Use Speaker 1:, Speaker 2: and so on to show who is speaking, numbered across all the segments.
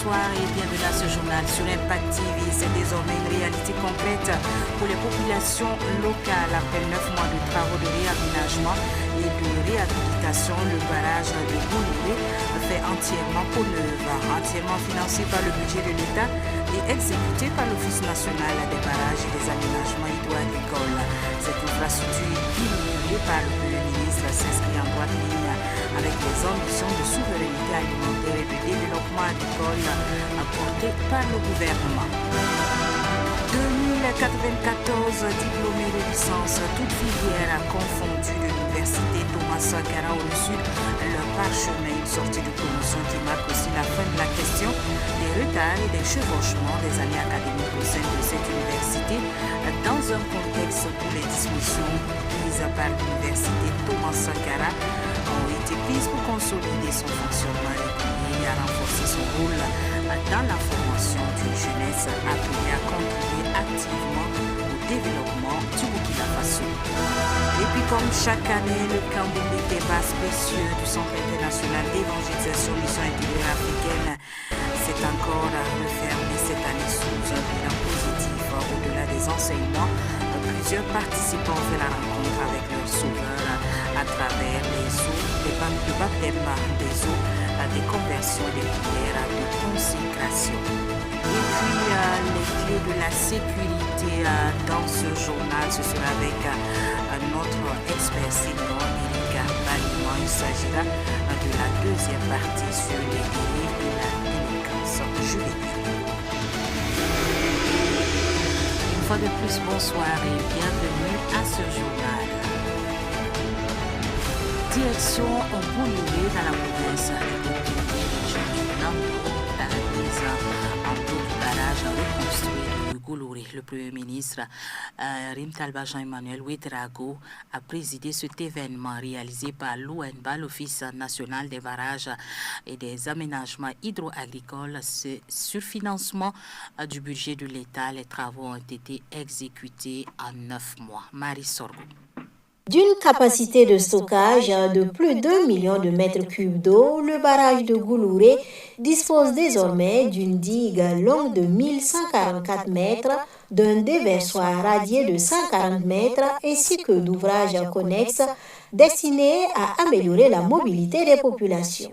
Speaker 1: bonsoir et bienvenue à ce journal sur Impact TV. C'est désormais une réalité complète pour les populations locales. Après 9 mois de travaux de réaménagement et de réhabilitation, le barrage de Gouluré fait entièrement peau neuve, entièrement financé par le budget de l'État et exécuté par l'Office national des barrages et des aménagements hydro-agricoles. Cette infrastructure inaugurée par le Premier ministre s'inscrit en droite ligne avec les ambitions de souveraineté alimentaire et de développement agricole apportées par le gouvernement. 2094 diplômés de licence, toutes filières confondues de l'université Thomas Sankara ont reçu leur parchemin, une sortie de promotion qui marque aussi la fin de la question des retards et des chevauchements des années académiques au sein de cette université dans un contexte où les dispositions prises par l'université Thomas Sankara ont été prises pour consolider son fonctionnement et à renforcer son rôle dans la formation d'une jeunesse appelée à contribuer activement au développement du Burkina Faso. Et puis comme chaque année, le camp de débat spécieux du Centre international d'évangélisation mission intérieure africaine s'est encore refermé cette année sous un bilan positif. Au-delà des enseignements, plusieurs participants ont fait la rencontre avec leur sauveur à travers les eaux, le baptême des eaux, des conversions et des prières de consécration. Et puis les clés de la sécurité dans ce journal, ce sera avec notre expert senior Erika Balima. Il s'agira de la deuxième partie sur les dérives de la délinquance juvénile. Une fois de plus, bonsoir et bienvenue à ce journal. Direction au Gouluré dans la province de région du Nord, dans la mise en place du barrage reconstruit de Gouluré. Le Premier ministre Rimtalba Jean-Emmanuel Ouedraogo a présidé cet événement réalisé par l'ONBA, l'Office national des barrages et des aménagements hydro-agricoles. Sur financement du budget de l'État, les travaux ont été exécutés en 9 mois. Marie Sorgo.
Speaker 2: D'une capacité de stockage de plus d'1 million de mètres cubes d'eau, le barrage de Gouluré dispose désormais d'une digue longue de 1144 mètres, d'un déversoir radié de 140 mètres ainsi que d'ouvrages connexes destinés à améliorer la mobilité des populations.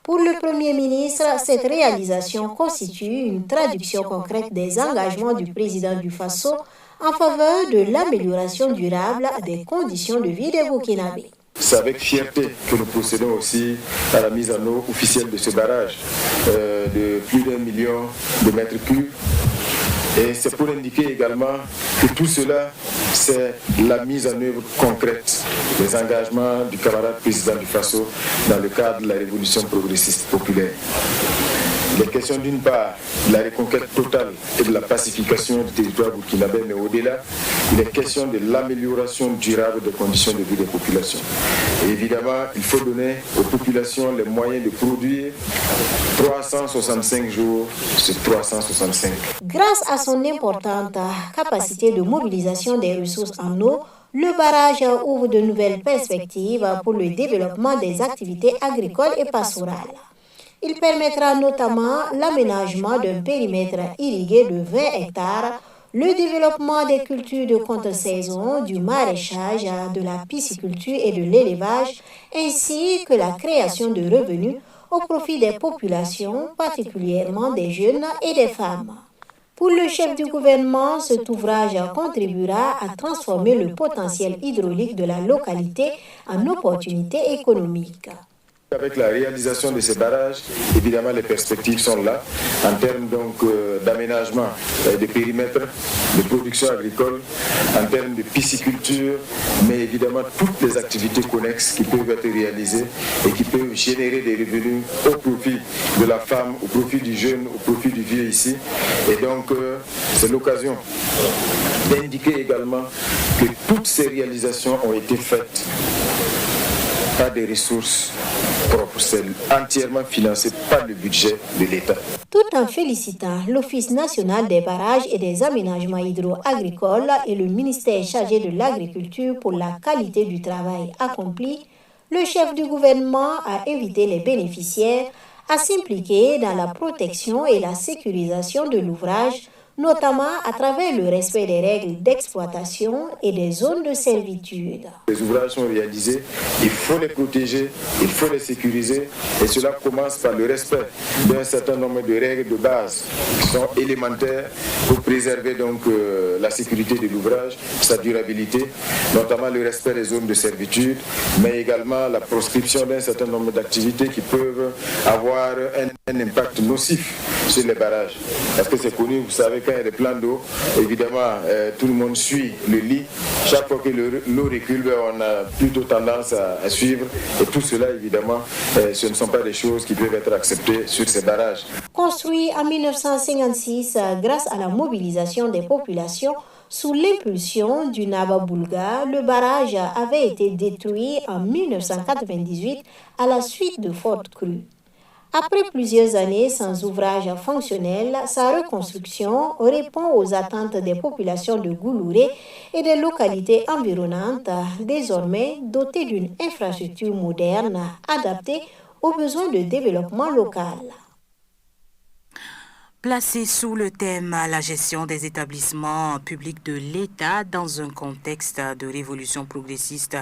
Speaker 2: Pour le Premier ministre, cette réalisation constitue une traduction concrète des engagements du président du Faso en faveur de l'amélioration durable des conditions de vie des Burkinabés.
Speaker 3: C'est avec fierté que nous procédons aussi à la mise en eau officielle de ce barrage de plus d'1 million de mètres cubes. Et c'est pour indiquer également que tout cela, c'est la mise en œuvre concrète des engagements du camarade président du Faso dans le cadre de la révolution progressiste populaire. Il est question d'une part de la reconquête totale et de la pacification du territoire burkinabé, mais au-delà, il est question de l'amélioration durable des conditions de vie des populations. Et évidemment, il faut donner aux populations les moyens de produire 365 jours sur 365.
Speaker 2: Grâce à son importante capacité de mobilisation des ressources en eau, le barrage ouvre de nouvelles perspectives pour le développement des activités agricoles et pastorales. Il permettra notamment l'aménagement d'un périmètre irrigué de 20 hectares, le développement des cultures de contre-saison, du maraîchage, de la pisciculture et de l'élevage, ainsi que la création de revenus au profit des populations, particulièrement des jeunes et des femmes. Pour le chef du gouvernement, cet ouvrage contribuera à transformer le potentiel hydraulique de la localité en opportunité économique.
Speaker 3: Avec la réalisation de ces barrages, évidemment les perspectives sont là en termes donc d'aménagement de périmètres, de production agricole, en termes de pisciculture, mais évidemment toutes les activités connexes qui peuvent être réalisées et qui peuvent générer des revenus au profit de la femme, au profit du jeune, au profit du vieux ici. Et donc c'est l'occasion d'indiquer également que toutes ces réalisations ont été faites par des ressources propres, c'est entièrement financé par le budget de l'État.
Speaker 2: Tout en félicitant l'Office national des barrages et des aménagements hydro-agricoles et le ministère chargé de l'agriculture pour la qualité du travail accompli, le chef du gouvernement a invité les bénéficiaires à s'impliquer dans la protection et la sécurisation de l'ouvrage, notamment à travers le respect des règles d'exploitation et des zones de servitude.
Speaker 3: Les ouvrages sont réalisés, il faut les protéger, il faut les sécuriser, et cela commence par le respect d'un certain nombre de règles de base qui sont élémentaires pour préserver donc la sécurité de l'ouvrage, sa durabilité, notamment le respect des zones de servitude, mais également la proscription d'un certain nombre d'activités qui peuvent avoir un impact nocif sur les barrages. Parce que c'est connu, vous savez, quand il y a des plans d'eau, évidemment, tout le monde suit le lit. Chaque fois que l'eau recule, on a plutôt tendance à suivre. Et tout cela, évidemment, ce ne sont pas des choses qui peuvent être acceptées sur ces barrages.
Speaker 2: Construit en 1956 grâce à la mobilisation des populations, sous l'impulsion du Naba Bulga, le barrage avait été détruit en 1998 à la suite de fortes crues. Après plusieurs années sans ouvrage fonctionnel, sa reconstruction répond aux attentes des populations de Goulouré et des localités environnantes, désormais dotées d'une infrastructure moderne adaptée aux besoins de développement local.
Speaker 1: Placé sous le thème la gestion des établissements publics de l'État dans un contexte de révolution progressiste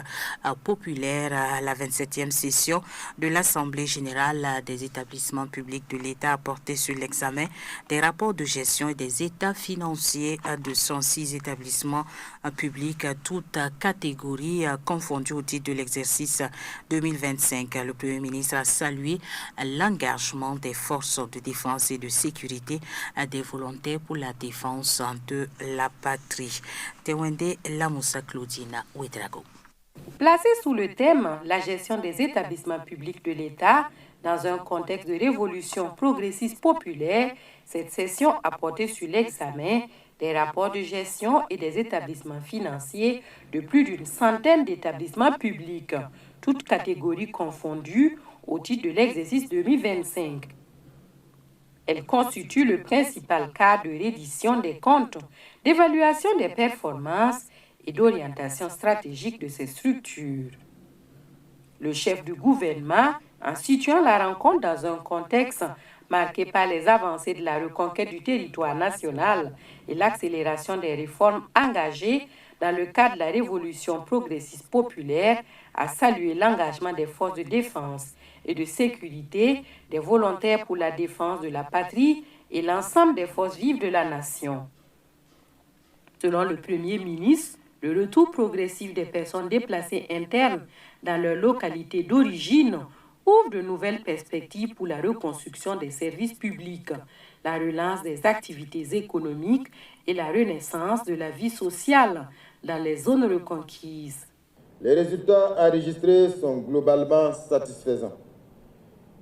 Speaker 1: populaire, la 27e session de l'Assemblée générale des établissements publics de l'État a porté sur l'examen des rapports de gestion et des états financiers de 106 établissements publics, toutes catégories confondues au titre de l'exercice 2025. Le Premier ministre a salué l'engagement des forces de défense et de sécurité à des volontaires pour la défense de la patrie. Tewende Lamoussa Claudina Ouedrago.
Speaker 4: Placé sous le thème la gestion des établissements publics de l'État dans un contexte de révolution progressiste populaire, cette session a porté sur l'examen des rapports de gestion et des établissements financiers de plus d'une centaine d'établissements publics, toutes catégories confondues au titre de l'exercice 2025. Elle constitue le principal cadre de reddition des comptes, d'évaluation des performances et d'orientation stratégique de ces structures. Le chef du gouvernement, en situant la rencontre dans un contexte marqué par les avancées de la reconquête du territoire national et l'accélération des réformes engagées dans le cadre de la révolution progressiste populaire, a salué l'engagement des forces de défense et de sécurité, des volontaires pour la défense de la patrie et l'ensemble des forces vives de la nation. Selon le Premier ministre, le retour progressif des personnes déplacées internes dans leur localité d'origine ouvre de nouvelles perspectives pour la reconstruction des services publics, la relance des activités économiques et la renaissance de la vie sociale dans les zones reconquises.
Speaker 5: Les résultats enregistrés sont globalement satisfaisants.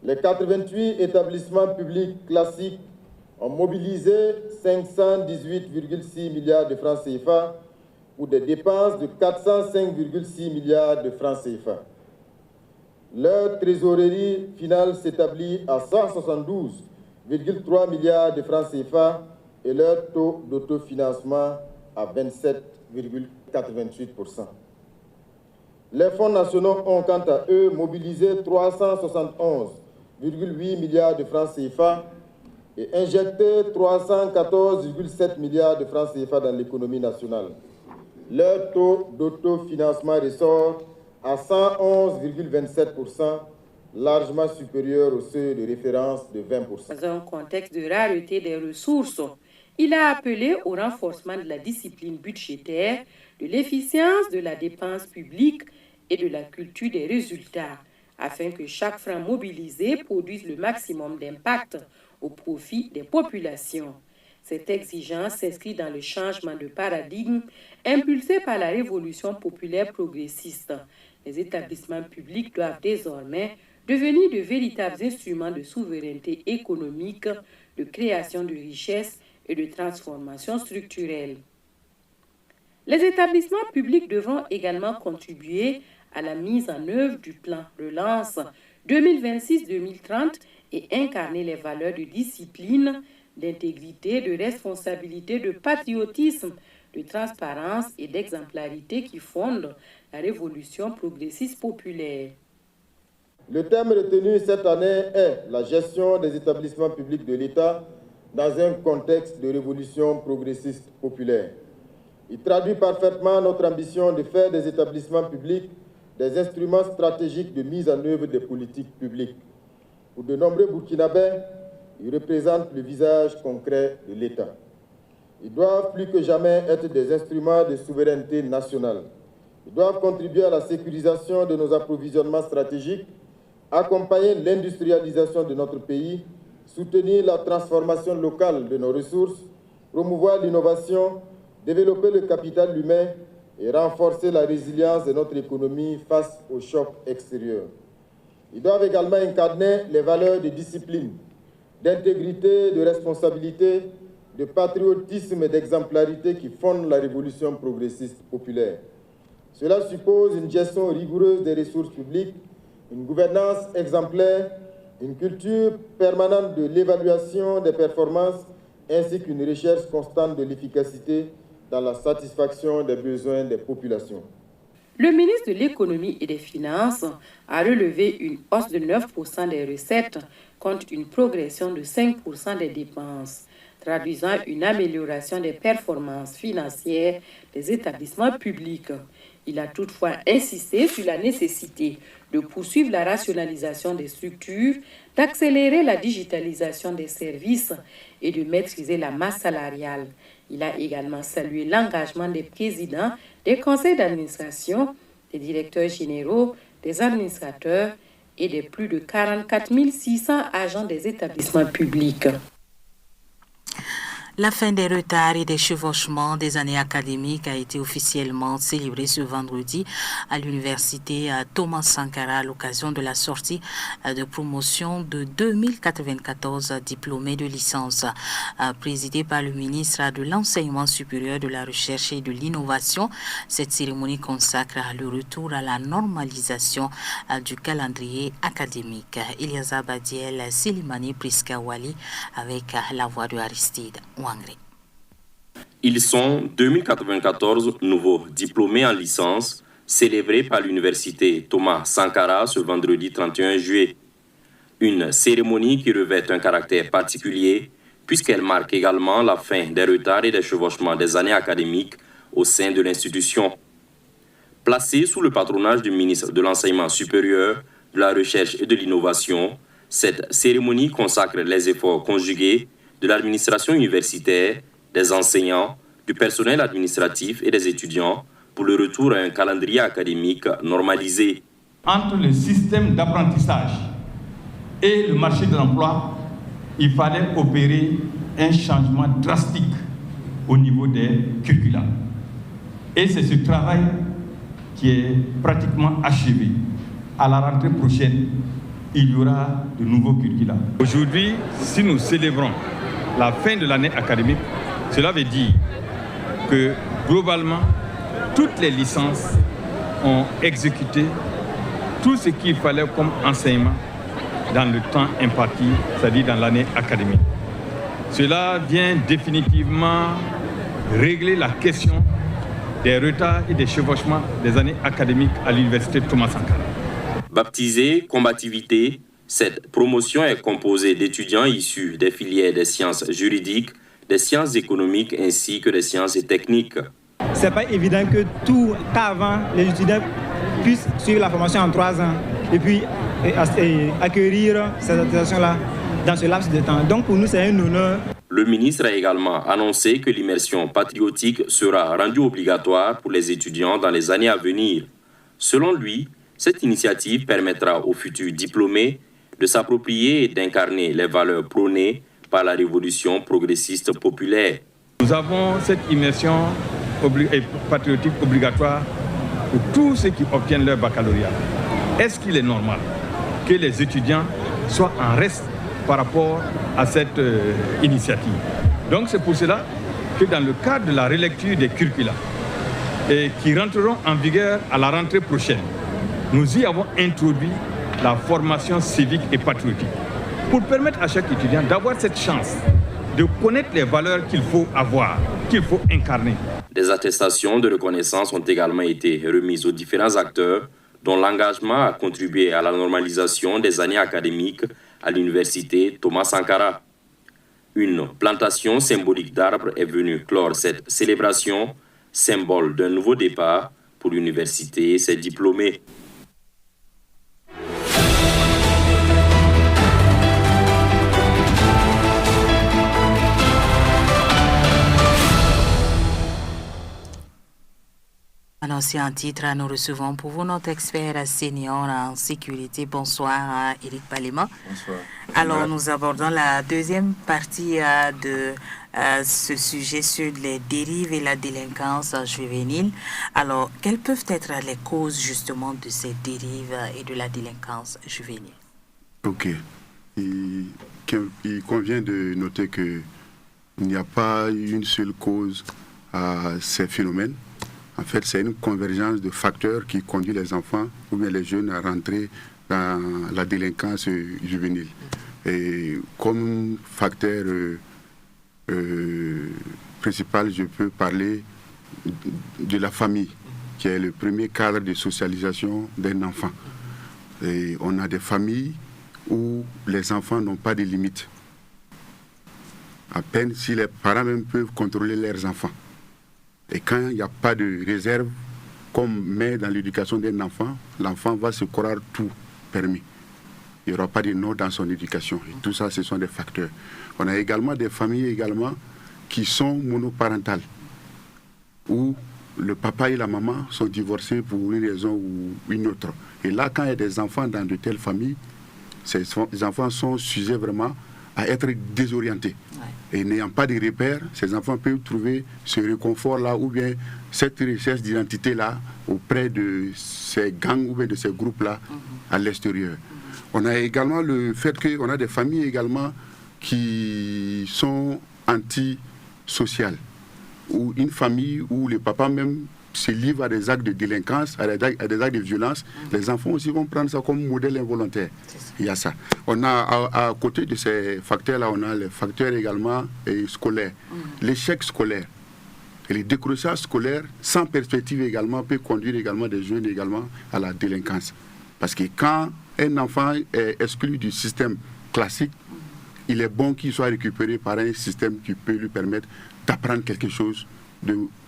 Speaker 5: Les 88 établissements publics classiques ont mobilisé 518,6 milliards de francs CFA pour des dépenses de 405,6 milliards de francs CFA. Leur trésorerie finale s'établit à 172,3 milliards de francs CFA et leur taux d'autofinancement à 27,88%. Les fonds nationaux ont quant à eux mobilisé 371,8 milliards de francs CFA et injecté 314,7 milliards de francs CFA dans l'économie nationale. Leur taux d'autofinancement ressort à 111,27%, largement supérieur au seuil de référence de 20%.
Speaker 4: Dans un contexte de rareté des ressources, il a appelé au renforcement de la discipline budgétaire, de l'efficience de la dépense publique et de la culture des résultats, afin que chaque franc mobilisé produise le maximum d'impact au profit des populations. Cette exigence s'inscrit dans le changement de paradigme impulsé par la révolution populaire progressiste. Les établissements publics doivent désormais devenir de véritables instruments de souveraineté économique, de création de richesses et de transformation structurelle. Les établissements publics devront également contribuer à la mise en œuvre du plan Relance 2026-2030 et incarner les valeurs de discipline, d'intégrité, de responsabilité, de patriotisme, de transparence et d'exemplarité qui fondent la révolution progressiste populaire.
Speaker 5: Le thème retenu cette année est la gestion des établissements publics de l'État dans un contexte de révolution progressiste populaire. Il traduit parfaitement notre ambition de faire des établissements publics des instruments stratégiques de mise en œuvre des politiques publiques. Pour de nombreux Burkinabés, ils représentent le visage concret de l'État. Ils doivent plus que jamais être des instruments de souveraineté nationale. Ils doivent contribuer à la sécurisation de nos approvisionnements stratégiques, accompagner l'industrialisation de notre pays, soutenir la transformation locale de nos ressources, promouvoir l'innovation, développer le capital humain et renforcer la résilience de notre économie face aux chocs extérieurs. Ils doivent également incarner les valeurs de discipline, d'intégrité, de responsabilité, de patriotisme et d'exemplarité qui fondent la révolution progressiste populaire. Cela suppose une gestion rigoureuse des ressources publiques, une gouvernance exemplaire, une culture permanente de l'évaluation des performances ainsi qu'une recherche constante de l'efficacité dans la satisfaction des besoins des populations.
Speaker 4: Le ministre de l'Économie et des Finances a relevé une hausse de 9% des recettes contre une progression de 5% des dépenses, traduisant une amélioration des performances financières des établissements publics. Il a toutefois insisté sur la nécessité de poursuivre la rationalisation des structures, d'accélérer la digitalisation des services et de maîtriser la masse salariale. Il a également salué l'engagement des présidents des conseils d'administration, des directeurs généraux, des administrateurs et des plus de 44 600 agents des établissements publics.
Speaker 1: La fin des retards et des chevauchements des années académiques a été officiellement célébrée ce vendredi à l'université Thomas Sankara à l'occasion de la sortie de promotion de 2094 diplômés de licence. Présidée par le ministre de l'Enseignement supérieur, de la Recherche et de l'Innovation, cette cérémonie consacre le retour à la normalisation du calendrier académique. Eliasa Badiel, Silimani Priska Wali avec la voix de Aristide.
Speaker 6: Ils sont 2094 nouveaux diplômés en licence célébrés par l'université Thomas Sankara ce vendredi 31 juillet. Une cérémonie qui revêt un caractère particulier puisqu'elle marque également la fin des retards et des chevauchements des années académiques au sein de l'institution. Placée sous le patronage du ministre de l'Enseignement supérieur, de la Recherche et de l'Innovation, cette cérémonie consacre les efforts conjugués de l'administration universitaire, des enseignants, du personnel administratif et des étudiants pour le retour à un calendrier académique normalisé.
Speaker 7: Entre le système d'apprentissage et le marché de l'emploi, il fallait opérer un changement drastique au niveau des curricula. Et c'est ce travail qui est pratiquement achevé. À la rentrée prochaine, il y aura de nouveaux curricula. Aujourd'hui, si nous célébrons la fin de l'année académique, cela veut dire que globalement, toutes les licences ont exécuté tout ce qu'il fallait comme enseignement dans le temps imparti, c'est-à-dire dans l'année académique. Cela vient définitivement régler la question des retards et des chevauchements des années académiques à l'université Thomas Sankara.
Speaker 6: Baptisée combativité, cette promotion est composée d'étudiants issus des filières des sciences juridiques, des sciences économiques ainsi que des sciences techniques.
Speaker 8: Ce n'est pas évident que qu'avant les étudiants puissent suivre la formation en 3 ans et puis acquérir cette attestation-là dans ce laps de temps. Donc pour nous, c'est un honneur.
Speaker 6: Le ministre a également annoncé que l'immersion patriotique sera rendue obligatoire pour les étudiants dans les années à venir. Selon lui, cette initiative permettra aux futurs diplômés de s'approprier et d'incarner les valeurs prônées par la révolution progressiste populaire.
Speaker 7: Nous avons cette immersion patriotique obligatoire pour tous ceux qui obtiennent leur baccalauréat. Est-ce qu'il est normal que les étudiants soient en reste par rapport à cette initiative? Donc c'est pour cela que dans le cadre de la relecture des curricula et qui rentreront en vigueur à la rentrée prochaine, nous y avons introduit la formation civique et patriotique pour permettre à chaque étudiant d'avoir cette chance de connaître les valeurs qu'il faut avoir, qu'il faut incarner.
Speaker 6: Des attestations de reconnaissance ont également été remises aux différents acteurs dont l'engagement a contribué à la normalisation des années académiques à l'université Thomas Sankara. Une plantation symbolique d'arbres est venue clore cette célébration, symbole d'un nouveau départ pour l'université et ses diplômés.
Speaker 1: Un ancien titre, nous recevons pour vous notre expert senior en sécurité. Bonsoir, Éric Palema.
Speaker 9: Bonsoir.
Speaker 1: Alors, nous abordons la deuxième partie de ce sujet sur les dérives et la délinquance juvénile. Alors, quelles peuvent être les causes justement de ces dérives et de la délinquance juvénile?
Speaker 9: Ok. Il convient de noter qu'il n'y a pas une seule cause à ces phénomènes. En fait, c'est une convergence de facteurs qui conduit les enfants ou bien les jeunes à rentrer dans la délinquance juvénile. Et comme facteur principal, je peux parler de la famille, qui est le premier cadre de socialisation d'un enfant. Et on a des familles où les enfants n'ont pas de limites. À peine si les parents même peuvent contrôler leurs enfants. Et quand il n'y a pas de réserve, comme met dans l'éducation d'un enfant, l'enfant va se croire tout permis. Il n'y aura pas de non dans son éducation. Et tout ça, ce sont des facteurs. On a également des familles également qui sont monoparentales, où le papa et la maman sont divorcés pour une raison ou une autre. Et là, quand il y a des enfants dans de telles familles, ces enfants sont sujets vraiment à être désorientés. Ouais. Et n'ayant pas de repères, ces enfants peuvent trouver ce réconfort-là ou bien cette recherche d'identité-là auprès de ces gangs ou bien de ces groupes-là à l'extérieur. On a également le fait qu'on a des familles également qui sont antisociales, ou une famille où le papa même se livre à des actes de délinquance, à des actes de violence. Les enfants aussi vont prendre ça comme modèle involontaire. Il y a ça. On a à côté de ces facteurs-là, on a les facteurs également scolaires. L'échec scolaire et les décrochages scolaires sans perspective également peut conduire également des jeunes également à la délinquance. Parce que quand un enfant est exclu du système classique, il est bon qu'il soit récupéré par un système qui peut lui permettre d'apprendre quelque chose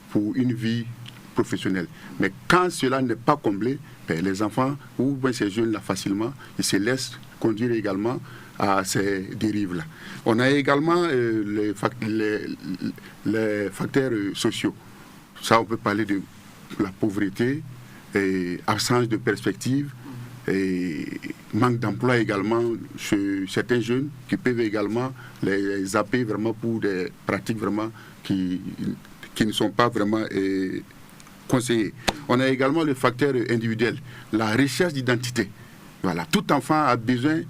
Speaker 9: pour une vie professionnelle. Mais quand cela n'est pas comblé, les enfants ou ces jeunes-là facilement, ils se laissent conduire également à ces dérives-là. On a également les facteurs sociaux. Ça, on peut parler de la pauvreté, et absence de perspective, et manque d'emploi également chez certains jeunes qui peuvent également les zapper vraiment pour des pratiques vraiment qui ne sont pas vraiment conseillées. On a également le facteur individuel, la recherche d'identité. Voilà, tout enfant a besoin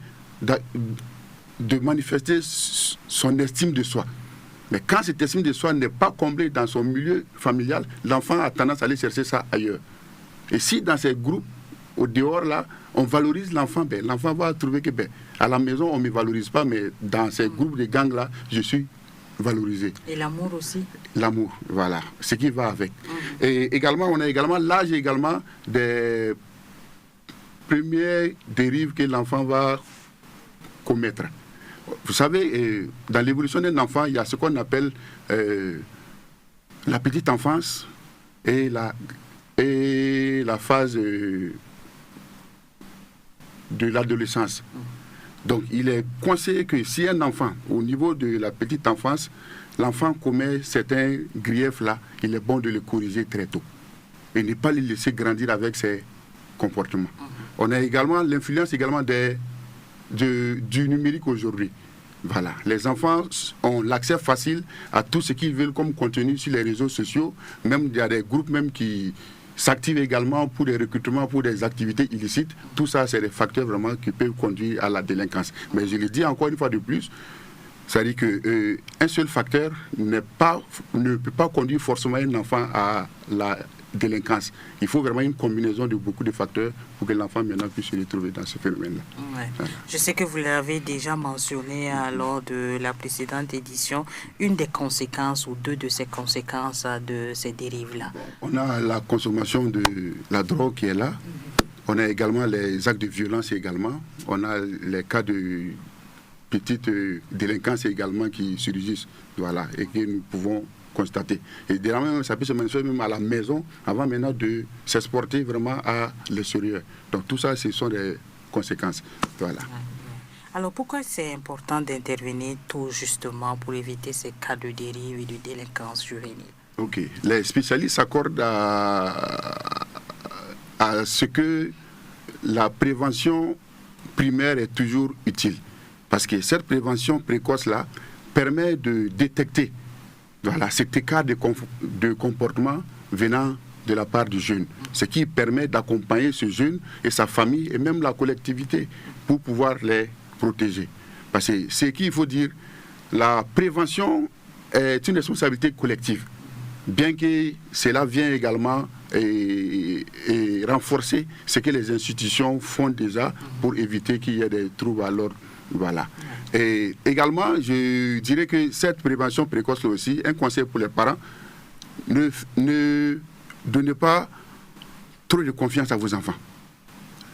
Speaker 9: de manifester son estime de soi. Mais quand cette estime de soi n'est pas comblée dans son milieu familial, l'enfant a tendance à aller chercher ça ailleurs. Et si dans ces groupes, au dehors là, on valorise l'enfant, l'enfant va trouver que à la maison on ne me valorise pas, mais dans ces groupes de gangs là, je suis valorisé.
Speaker 1: Et l'amour aussi.
Speaker 9: L'amour, voilà, ce qui va avec. Et également, on a également l'âge également des premières dérives que l'enfant va commettre. Vous savez, dans l'évolution d'un enfant, il y a ce qu'on appelle la petite enfance et la phase de l'adolescence. Donc, il est conseillé que si un enfant, au niveau de la petite enfance, l'enfant commet certains griefs-là, il est bon de le corriger très tôt. Et ne pas le laisser grandir avec ses comportements. On a également l'influence également du numérique aujourd'hui. Voilà, les enfants ont l'accès facile à tout ce qu'ils veulent comme contenu sur les réseaux sociaux. Même il y a des groupes même qui s'activent également pour des recrutements, pour des activités illicites. Tout ça, c'est des facteurs vraiment qui peuvent conduire à la délinquance. Mais je le dis encore une fois de plus, c'est-à-dire qu'un seul facteur ne peut pas conduire forcément un enfant à la délinquance. Il faut vraiment une combinaison de beaucoup de facteurs pour que l'enfant maintenant puisse se retrouver dans ce phénomène-là.
Speaker 1: Ouais. Voilà. Je sais que vous l'avez déjà mentionné lors de la précédente édition, une des conséquences ou deux de ces conséquences de ces dérives-là.
Speaker 9: On a la consommation de la drogue qui est là, On a également les actes de violence également. On a les cas de petite délinquance également qui surgissent, voilà, et que nous pouvons constater. Et même, ça peut se manifester même à la maison avant maintenant de s'exporter vraiment à l'extérieur. Donc tout ça, ce sont des conséquences. Voilà.
Speaker 1: Alors pourquoi c'est important d'intervenir tôt justement pour éviter ces cas de dérive et de délinquance juvénile?
Speaker 9: Ok. Les spécialistes s'accordent à ce que la prévention primaire est toujours utile. Parce que cette prévention précoce-là permet de détecter, voilà, cet écart de comportement venant de la part du jeune. Ce qui permet d'accompagner ce jeune et sa famille et même la collectivité pour pouvoir les protéger. Parce que ce qu'il faut dire, la prévention est une responsabilité collective. Bien que cela vienne également et renforcer ce que les institutions font déjà pour éviter qu'il y ait des troubles à l'ordre. Voilà. Et également, je dirais que cette prévention précoce là aussi, un conseil pour les parents, ne donnez pas trop de confiance à vos enfants.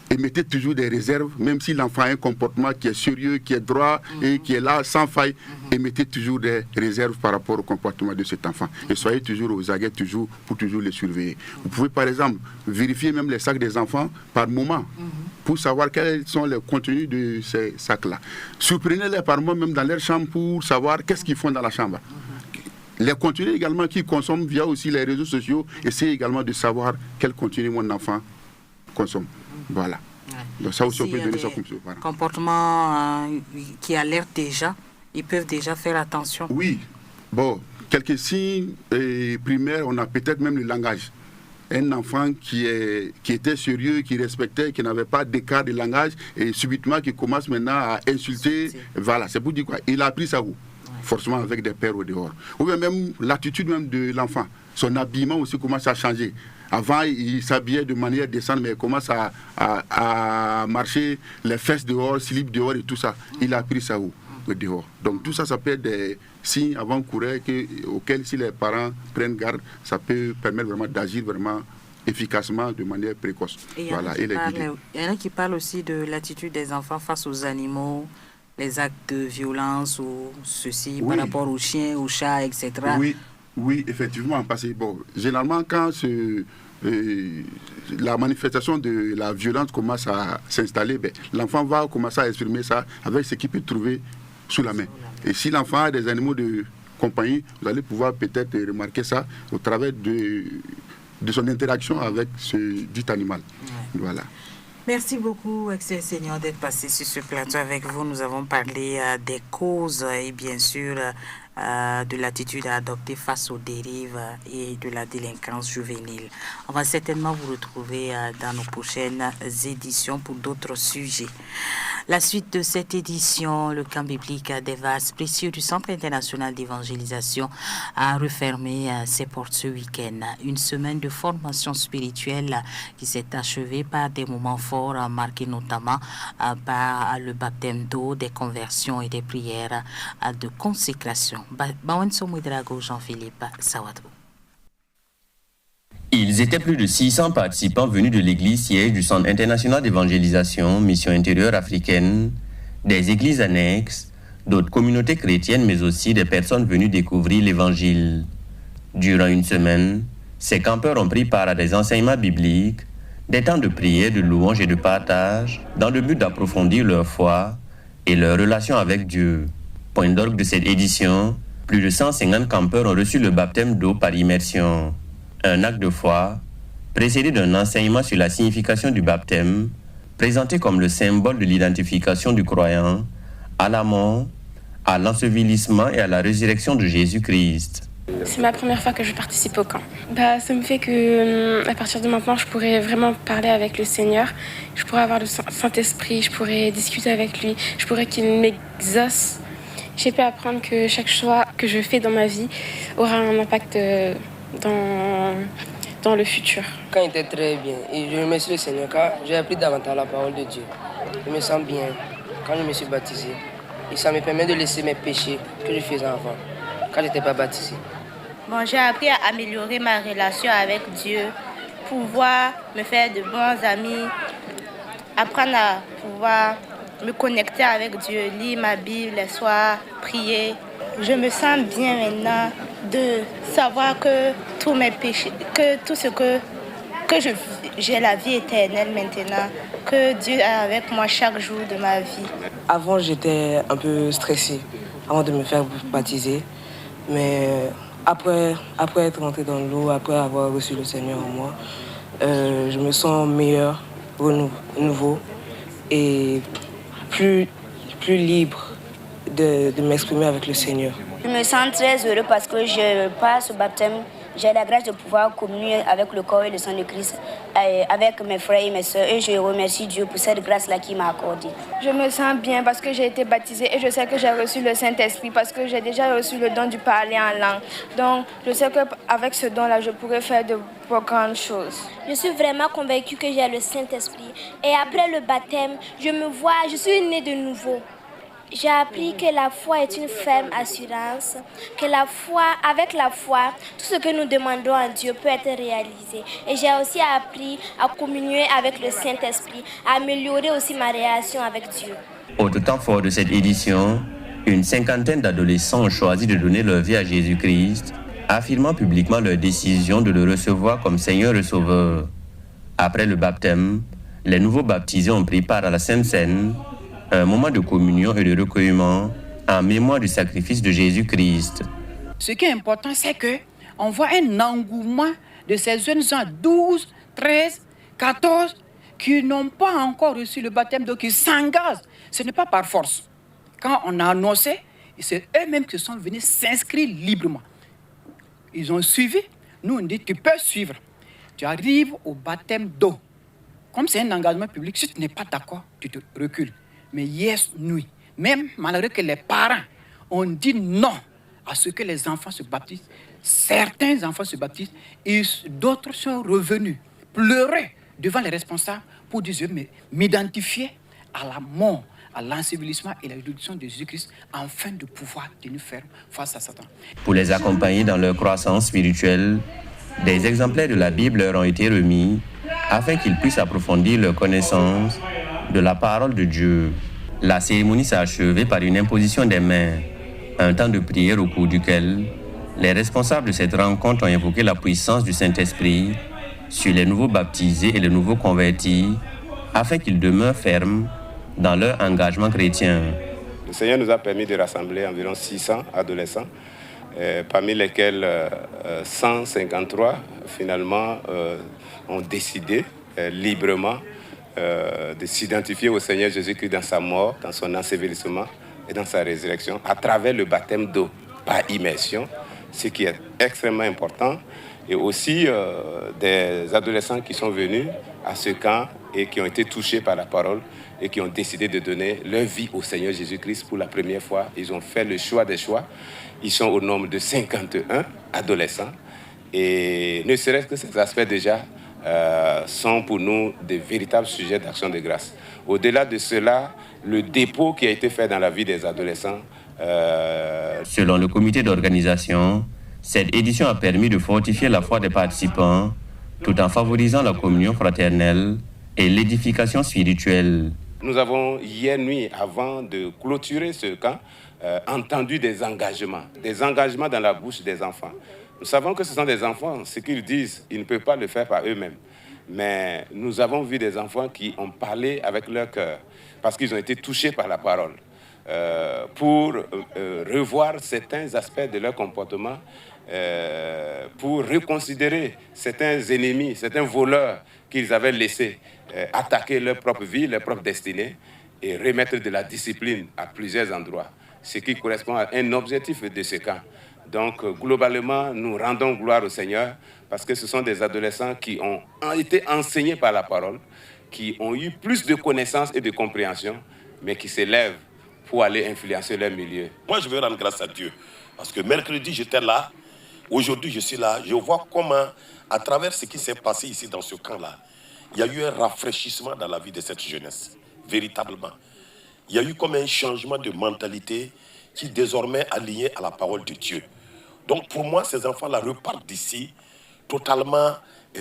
Speaker 9: Et mettez toujours des réserves, même si l'enfant a un comportement qui est sérieux, qui est droit et qui est là sans faille, et mettez toujours des réserves par rapport au comportement de cet enfant. Et soyez toujours aux aguets pour toujours les surveiller. Vous pouvez par exemple vérifier même les sacs des enfants par moment pour savoir quels sont les contenus de ces sacs-là. Surprenez-les par moment même dans leur chambre pour savoir qu'est-ce qu'ils font dans la chambre. Les contenus également qu'ils consomment via aussi les réseaux sociaux, essayez également de savoir quel contenu mon enfant consomme. Voilà. Donc ça aussi, on peut donner ça comme ça. Voilà.
Speaker 1: Comportements qui alertent déjà, ils peuvent déjà faire attention.
Speaker 9: Oui. Bon, quelques signes primaires, on a peut-être même le langage. Un enfant qui était sérieux, qui respectait, qui n'avait pas d'écart de langage, et subitement qui commence maintenant à insulter. Voilà, c'est pour dire quoi? Il a appris ça où? Forcément avec des pères au dehors. Ou bien même l'attitude même de l'enfant. Son habillement aussi commence à changer. Avant, il s'habillait de manière décente, mais il commence à marcher les fesses dehors, slip dehors et tout ça. Il a appris ça où? Dehors. Donc tout ça, ça peut être des signes avant-coureurs auxquels, si les parents prennent garde, ça peut permettre vraiment d'agir vraiment efficacement de manière précoce.
Speaker 1: Et voilà, il y en a qui parlent aussi de l'attitude des enfants face aux animaux, les actes de violence ou ceci, par rapport aux chiens, aux chats, etc.
Speaker 9: Oui, effectivement, parce que généralement quand la manifestation de la violence commence à s'installer, l'enfant va commencer à exprimer ça avec ce qu'il peut trouver sous la main. Et si l'enfant a des animaux de compagnie, vous allez pouvoir peut-être remarquer ça au travers de son interaction avec ce dit animal. Voilà.
Speaker 1: Merci beaucoup, Excellent Seigneur, d'être passé sur ce plateau avec vous. Nous avons parlé des causes et bien sûr de l'attitude à adopter face aux dérives et de la délinquance juvénile. On va certainement vous retrouver dans nos prochaines éditions pour d'autres sujets. La suite de cette édition, le camp biblique des vases précieux du Centre international d'évangélisation a refermé ses portes ce week-end. Une semaine de formation spirituelle qui s'est achevée par des moments forts marqués notamment par le baptême d'eau, des conversions et des prières de consécration. Jean-Philippe Sawadou.
Speaker 6: Ils étaient plus de 600 participants venus de l'église siège du Centre international d'évangélisation, mission intérieure africaine, des églises annexes, d'autres communautés chrétiennes, mais aussi des personnes venues découvrir l'évangile. Durant une semaine, ces campeurs ont pris part à des enseignements bibliques, des temps de prière, de louange et de partage, dans le but d'approfondir leur foi et leur relation avec Dieu. Point d'orgue de cette édition, plus de 150 campeurs ont reçu le baptême d'eau par immersion. Un acte de foi, précédé d'un enseignement sur la signification du baptême, présenté comme le symbole de l'identification du croyant à la mort, à l'ensevelissement et à la résurrection de Jésus-Christ.
Speaker 10: C'est ma première fois que je participe au camp. Ça me fait que à partir de maintenant, je pourrais vraiment parler avec le Seigneur. Je pourrais avoir le Saint-Esprit, je pourrais discuter avec lui, je pourrais qu'il m'exauce. J'ai pu apprendre que chaque choix que je fais dans ma vie aura un impact dans le futur.
Speaker 11: Quand il était très bien, et je remercie le Seigneur car j'ai appris davantage la parole de Dieu. Je me sens bien quand je me suis baptisé. Et ça me permet de laisser mes péchés que je faisais avant, quand je n'étais pas baptisé.
Speaker 12: J'ai appris à améliorer ma relation avec Dieu, pouvoir me faire de bons amis, apprendre à pouvoir me connecter avec Dieu, lire ma Bible les soirs, prier. Je me sens bien maintenant de savoir que tous mes péchés, que tout ce que j'ai la vie éternelle maintenant, que Dieu est avec moi chaque jour de ma vie.
Speaker 11: Avant, j'étais un peu stressée avant de me faire baptiser, mais après être rentré dans l'eau, après avoir reçu le Seigneur en moi, je me sens meilleur, nouveau et plus libre de m'exprimer avec le Seigneur.
Speaker 13: Je me sens très heureux parce que je passe au baptême. J'ai la grâce de pouvoir communier avec le corps et le sang de Christ, avec mes frères et mes soeurs. Et je remercie Dieu pour cette grâce-là qu'il m'a accordée.
Speaker 10: Je me sens bien parce que j'ai été baptisée et je sais que j'ai reçu le Saint-Esprit parce que j'ai déjà reçu le don du parler en langue. Donc, je sais qu'avec ce don-là, je pourrais faire de grandes choses.
Speaker 14: Je suis vraiment convaincue que j'ai le Saint-Esprit. Et après le baptême, je suis née de nouveau. J'ai appris que la foi est une ferme assurance, que avec la foi, tout ce que nous demandons à Dieu peut être réalisé. Et j'ai aussi appris à communier avec le Saint-Esprit, à améliorer aussi ma relation avec Dieu.
Speaker 6: Au temps fort de cette édition, une cinquantaine d'adolescents ont choisi de donner leur vie à Jésus-Christ, affirmant publiquement leur décision de le recevoir comme Seigneur et Sauveur. Après le baptême, les nouveaux baptisés ont pris part à la Sainte Seine, un moment de communion et de recueillement en mémoire du sacrifice de Jésus-Christ.
Speaker 15: Ce qui est important, c'est qu'on voit un engouement de ces jeunes gens, 12, 13, 14, qui n'ont pas encore reçu le baptême, donc ils s'engagent. Ce n'est pas par force. Quand on a annoncé, c'est eux-mêmes qui sont venus s'inscrire librement. Ils ont suivi. Nous, on dit, tu peux suivre. Tu arrives au baptême d'eau. Comme c'est un engagement public, si tu n'es pas d'accord, tu te recules. Mais yes, nuit. Même malgré que les parents ont dit non à ce que les enfants se baptisent, certains enfants se baptisent et d'autres sont revenus pleurer devant les responsables pour dire, je vais m'identifier à la mort, à l'ensevelissement et à la résurrection de Jésus-Christ afin de pouvoir tenir ferme face à Satan.
Speaker 6: Pour les accompagner dans leur croissance spirituelle, des exemplaires de la Bible leur ont été remis afin qu'ils puissent approfondir leur connaissance de la parole de Dieu. La cérémonie s'est achevée par une imposition des mains, un temps de prière au cours duquel les responsables de cette rencontre ont invoqué la puissance du Saint-Esprit sur les nouveaux baptisés et les nouveaux convertis, afin qu'ils demeurent fermes dans leur engagement chrétien.
Speaker 16: Le Seigneur nous a permis de rassembler environ 600 adolescents, parmi lesquels 153 finalement ont décidé librement de s'identifier au Seigneur Jésus-Christ dans sa mort, dans son ensevelissement et dans sa résurrection, à travers le baptême d'eau, par immersion, ce qui est extrêmement important. Et aussi des adolescents qui sont venus à ce camp et qui ont été touchés par la parole et qui ont décidé de donner leur vie au Seigneur Jésus-Christ pour la première fois. Ils ont fait le choix des choix. Ils sont au nombre de 51 adolescents. Et ne serait-ce que ces aspects déjà sont pour nous des véritables sujets d'action de grâce. Au-delà de cela, le dépôt qui a été fait dans la vie des adolescents...
Speaker 6: Selon le comité d'organisation, cette édition a permis de fortifier la foi des participants tout en favorisant la communion fraternelle et l'édification spirituelle.
Speaker 16: Nous avons, hier nuit, avant de clôturer ce camp, entendu des engagements dans la bouche des enfants. Nous savons que ce sont des enfants, ce qu'ils disent, ils ne peuvent pas le faire par eux-mêmes. Mais nous avons vu des enfants qui ont parlé avec leur cœur, parce qu'ils ont été touchés par la parole, pour revoir certains aspects de leur comportement, pour reconsidérer certains ennemis, certains voleurs qu'ils avaient laissés attaquer leur propre vie, leur propre destinée, et remettre de la discipline à plusieurs endroits, ce qui correspond à un objectif de ce camp. Donc, globalement, nous rendons gloire au Seigneur parce que ce sont des adolescents qui ont été enseignés par la parole, qui ont eu plus de connaissances et de compréhension, mais qui s'élèvent pour aller influencer leur milieu.
Speaker 17: Moi, je veux rendre grâce à Dieu parce que mercredi, j'étais là. Aujourd'hui, je suis là. Je vois comment, à travers ce qui s'est passé ici dans ce camp-là, il y a eu un rafraîchissement dans la vie de cette jeunesse, véritablement. Il y a eu comme un changement de mentalité qui désormais est aligné à la parole de Dieu. Donc pour moi, ces enfants-là repartent d'ici totalement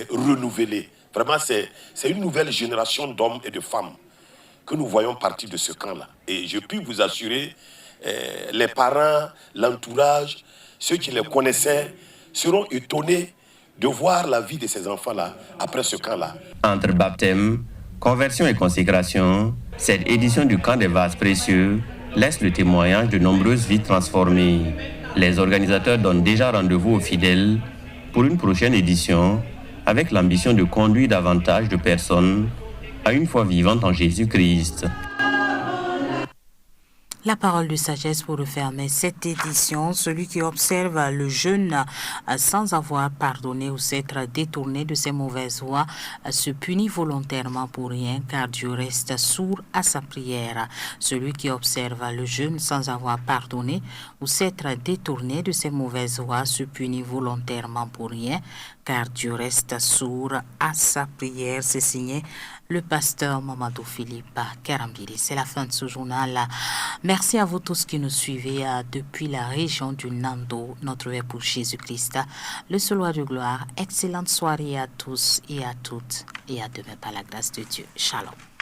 Speaker 17: renouvelés. Vraiment, c'est une nouvelle génération d'hommes et de femmes que nous voyons partir de ce camp-là. Et je puis vous assurer, les parents, l'entourage, ceux qui les connaissaient, seront étonnés de voir la vie de ces enfants-là après ce camp-là.
Speaker 6: Entre baptême, conversion et consécration, cette édition du camp des vases précieux laisse le témoignage de nombreuses vies transformées. Les organisateurs donnent déjà rendez-vous aux fidèles pour une prochaine édition avec l'ambition de conduire davantage de personnes à une foi vivante en Jésus-Christ.
Speaker 1: La parole de sagesse pour refermer cette édition. Celui qui observe le jeûne sans avoir pardonné ou s'être détourné de ses mauvaises voies se punit volontairement pour rien, car Dieu reste sourd à sa prière. Celui qui observe le jeûne sans avoir pardonné ou s'être détourné de ses mauvaises voies se punit volontairement pour rien, car Dieu reste sourd à sa prière. C'est signé le pasteur Mamadou Philippe Karambiri. C'est la fin de ce journal. Merci à vous tous qui nous suivez depuis la région du Nando, notre Père pour Jésus-Christ, le seul roi de gloire. Excellente soirée à tous et à toutes, et à demain par la grâce de Dieu. Shalom.